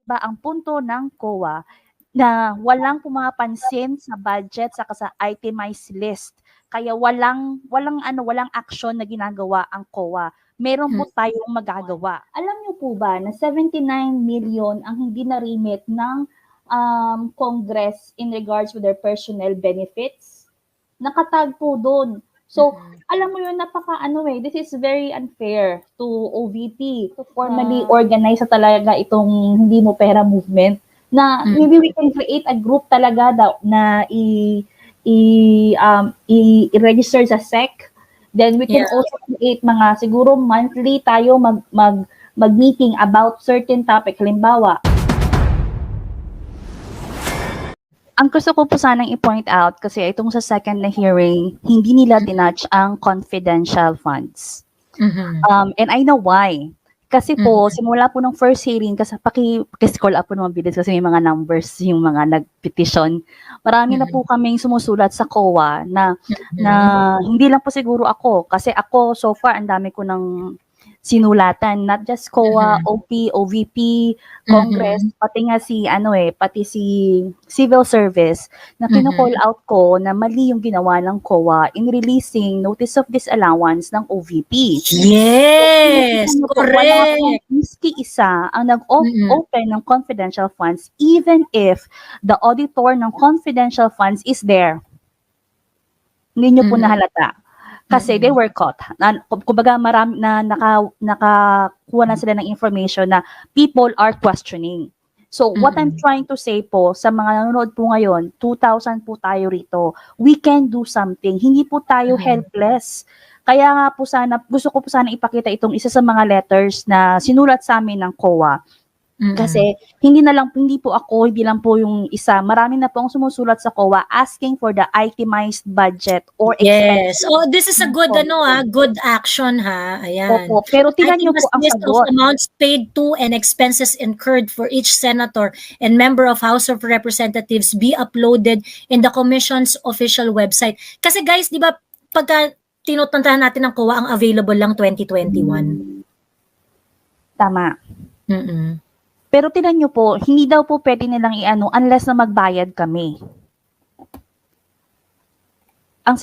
ba ang punto ng COA na walang pumapansin sa budget saka sa itemized list. Kaya walang action na ginagawa ang COA. Meron po tayong magagawa. Alam niyo po ba na 79 million ang hindi na-remit ng Congress in regards with their personnel benefits? Nakatag po doon. So, alam mo yun, this is very unfair to OVP to formally organize sa talaga itong hindi mo pera movement na maybe we can create a group talaga na i-register sa SEC. Then we can also create mga siguro monthly tayo mag-meeting about certain topic. Halimbawa, ang gusto ko po sanang i-point out kasi itong sa second na hearing, hindi nila tinouch ang confidential funds. And I know why. Kasi po, simula po ng first hearing, kasi paki-scroll up po naman bilis kasi may mga numbers yung mga nag-petition. Marami na po kaming sumusulat sa COA na hindi lang po siguro ako. Kasi ako, so far, ang dami ko ng sinulatan, not just COA, OP, OVP, Congress, pati si Civil Service, na kino-call out ko na mali yung ginawa ng COA in releasing notice of disallowance ng OVP. Yes, correct. Miski isa ang nag-open ng confidential funds even if the auditor ng confidential funds is there. Hindi nyo po nahalata. Kasi they were caught. Kumbaga marami na nakakuha na sila ng information na people are questioning. So what I'm trying to say po sa mga nanonood po ngayon, 2,000 po tayo rito. We can do something. Hindi po tayo helpless. Kaya nga po gusto ko po sana ipakita itong isa sa mga letters na sinulat sa amin ng COA. Kasi hindi lang po yung isa. Marami na po ang sumusulat sa COA asking for the itemized budget or expenses. Yes. Oh, this is a good good action ha. Ayan. Opo. Pero tingnan niyo po ang list of amounts paid to and expenses incurred for each senator and member of House of Representatives be uploaded in the Commission's official website. Kasi guys, di ba pagka tinutuntahan natin ng COA, ang available lang 2021. Tama. Pero tingnan nyo po, hindi daw po pwede nilang unless na magbayad kami. Ang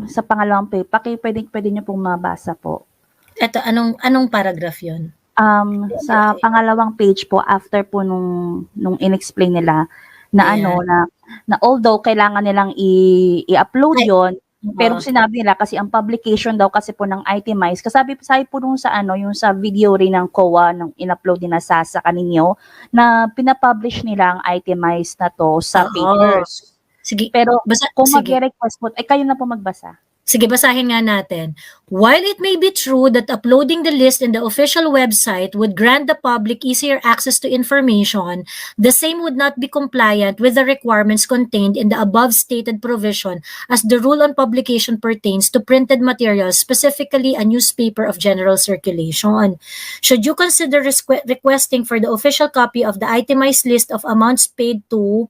sa pangalawang page, pwede nyo pong mabasa po. Ito, anong paragraph yun? Sa pangalawang page po, after po nung in-explain nila, na na although kailangan nilang i-upload yon. Pero sinabi nila kasi ang publication daw kasi po ng itemized, sabi po nung sa yung sa video rin ng COA nung in-upload din na sa kaninyo na pinapublish nila ang itemized na to sa papers. Sige. Pero kung mag-request po, kayo na po magbasa. Sige, basahin nga natin. While it may be true that uploading the list in the official website would grant the public easier access to information, the same would not be compliant with the requirements contained in the above stated provision as the rule on publication pertains to printed materials, specifically a newspaper of general circulation. Should you consider requesting for the official copy of the itemized list of amounts paid to,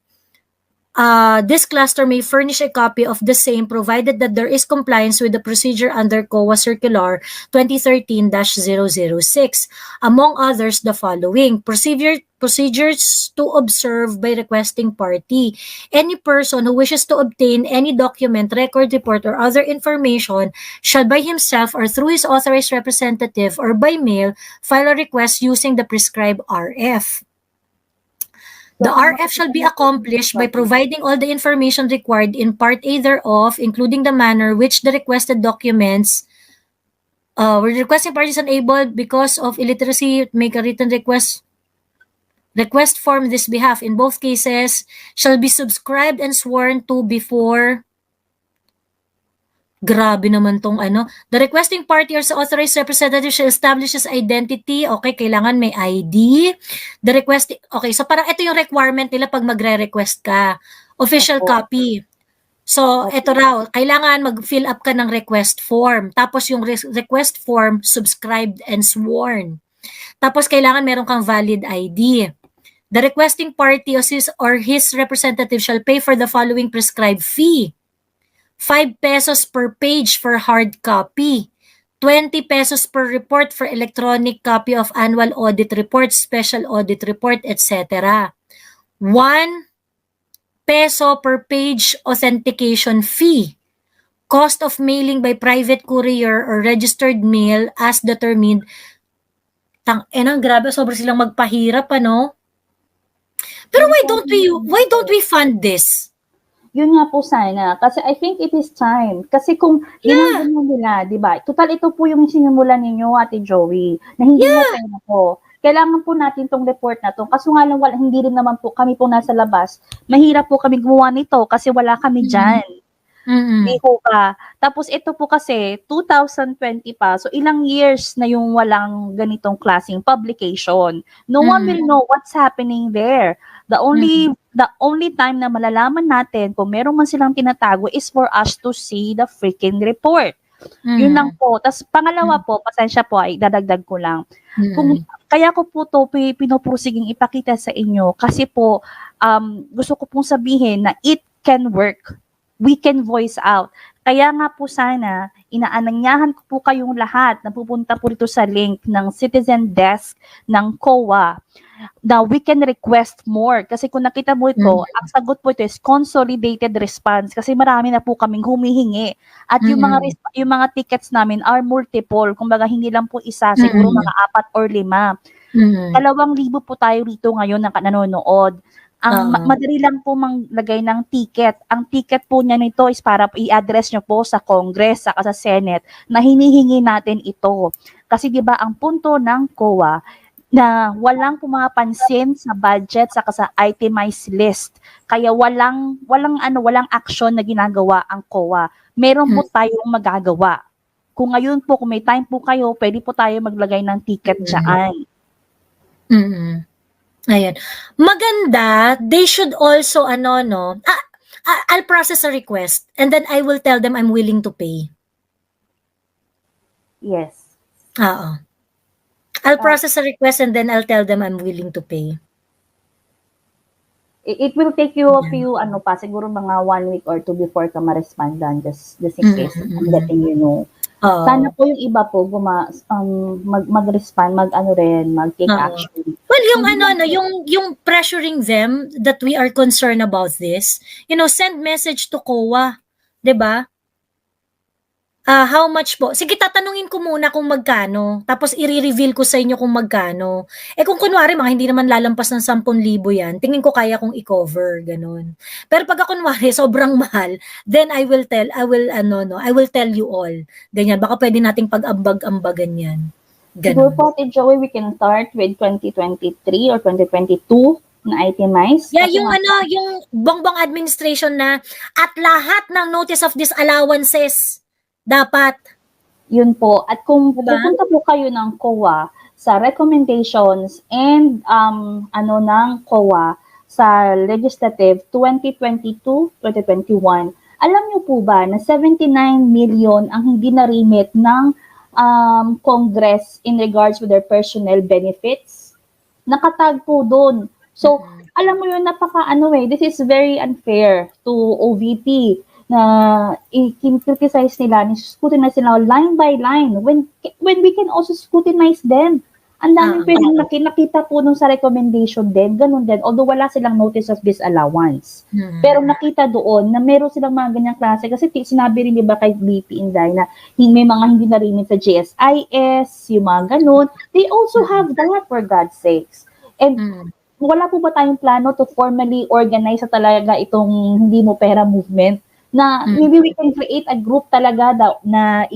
this cluster may furnish a copy of the same provided that there is compliance with the procedure under COA Circular 2013-006. Among others, the following. Procedures to observe by requesting party. Any person who wishes to obtain any document, record, report, or other information shall by himself or through his authorized representative or by mail file a request using the prescribed RF. The RF shall be accomplished by providing all the information required in Part A thereof, including the manner which the requested documents were requesting parties unable because of illiteracy make a written request form this behalf. In both cases, shall be subscribed and sworn to before. Grabe naman tong The requesting party or sa authorized representative shall establish his identity. Okay, kailangan may ID. Okay, so parang ito yung requirement nila pag magre-request ka. Official copy. So, ito raw, kailangan mag-fill up ka ng request form. Tapos yung request form, subscribed and sworn. Tapos kailangan meron kang valid ID. The requesting party or his representative shall pay for the following prescribed fee. 5 pesos per page for hard copy. 20 pesos per report for electronic copy of annual audit report, special audit report, etc. 1 peso per page authentication fee. Cost of mailing by private courier or registered mail as determined. Grabe, sobrang silang magpahirap, ano? Pero why don't we fund this? Yun nga po sana. Kasi I think it is time. Kasi kung ginagawa nila, di ba? Total, ito po yung sinimulan ninyo, Ate Joey, na hindi na pera po. Kailangan po natin tong report na to. Kaso nga lang, hindi rin naman po kami po nasa labas. Mahirap po kami gumawa nito kasi wala kami dyan. Di po ba? Tapos ito po kasi 2020 pa. So ilang years na yung walang ganitong klaseng publication. No one will know what's happening there. The only time na malalaman natin kung meron man silang tinatago is for us to see the freaking report. Yun lang po. Tapos pangalawa po, pasensya po, ay dadagdag ko lang. Kaya ko po to pinupursiging ipakita sa inyo kasi po gusto ko pong sabihin na it can work. We can voice out. Kaya nga po sana, inaanyayahan ko po kayong lahat na pupunta po rito sa link ng Citizen Desk ng COA na we can request more. Kasi kung nakita mo ito, ang sagot po ito is consolidated response kasi marami na po kaming humihingi. At yung mga tickets namin are multiple. Kumbaga hindi lang po isa, siguro mga 4 or 5. 2,000 po tayo rito ngayon na nanonood. Ang madali lang po maglagay ng ticket. Ang ticket po niya nito is para i-address nyo po sa Congress, saka sa Senate, na hinihingi natin ito. Kasi di ba ang punto ng COA na walang pumapansin sa budget saka sa itemized list. Kaya walang action na ginagawa ang COA. Meron po tayong magagawa. Kung ngayon po, kung may time po kayo, pwede po tayo maglagay ng ticket dyan. Ayan. Maganda, they should also, I'll process a request and then I will tell them I'm willing to pay. Yes. I'll process a request and then I'll tell them I'm willing to pay. It will take you a few, siguro mga 1 week or 2 before ka ma-respond dan, just in case I'm letting you know. Sana po yung iba po mag-respond, mag-take action. Well, yung pressuring them that we are concerned about this, send message to COA, 'di ba? How much po? Sige, tatanungin ko muna kung magkano, tapos i-reveal ko sa inyo kung magkano. Kung kunwari, mga hindi naman lalampas ng 10,000 yan, tingin ko kaya kong i-cover, ganun. Pero pag kunwari, sobrang mahal, then I will tell you all. Ganyan, baka pwede nating pag-ambag-ambagan yan. Siguro po, Joey, we can start with 2023 or 2022 na itemize. Yeah, yung bongbong administration na at lahat ng notice of disallowances dapat. Yun po. At kung pupunta po kayo ng COA sa recommendations and ng COA sa legislative 2022-2021, alam niyo po ba na 79 million ang hindi na-remit ng Congress in regards with their personnel benefits? Nakatag po doon. So, alam mo yun, this is very unfair to OVP na i-criticize nila, scrutinize nila line by line when we can also scrutinize them. Ang daming pwedeng nakita po nung sa recommendation din, ganun din, although wala silang notice of disallowance. Pero nakita doon na meron silang mga ganyang klase kasi sinabi rin diba kay BP Inday na may mga hindi na-remit sa GSIS, yung mga ganun. They also have that, for God's sakes. And wala po ba tayong plano to formally organize sa talaga itong hindi mo pera movement? Na maybe we can create a group talaga na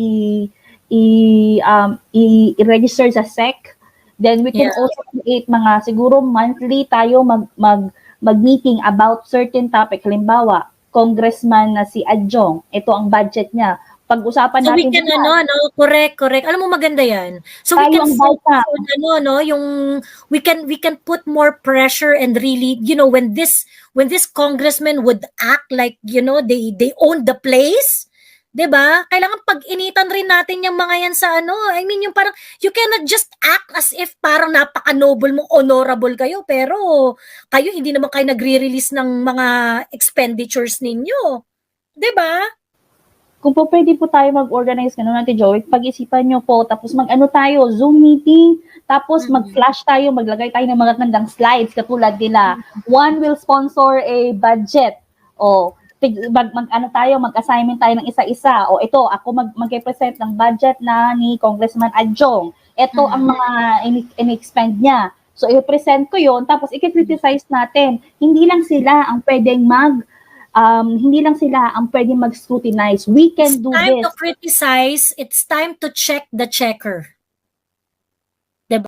i-register sa SEC. Then we can also create mga siguro monthly tayo mag-meeting about certain topic. Halimbawa, congressman na si Adjong, ito ang budget niya. Pag-usapan natin. So we can correct. Alam mo, maganda 'yan. So we can focus on we can put more pressure and really, when this congressman would act like, they own the place, 'di ba? Kailangan pag-initan rin natin yung mga yan sa yung parang you cannot just act as if parang napaka-noble mo, honorable kayo, pero kayo hindi naman kayo nagre-release ng mga expenditures ninyo. 'Di ba? Kung po pwede po tayo mag-organize, gano'n Ate Joy, pag-isipan nyo po, tapos mag-ano tayo, Zoom meeting, tapos mag-flash tayo, maglagay tayo ng mga gandang slides, katulad nila. One will sponsor a budget. O, ano tayo, mag-assignment tayo ng isa-isa. O ito, ako mag-present ng budget na ni Congressman Adjong. Ito ang mga in-expend niya. So, i-present ko yon, tapos i-criticize natin. Hindi lang sila ang pwedeng mag-scrutinize. We can do It's time this. to criticize. It's time to check the checker.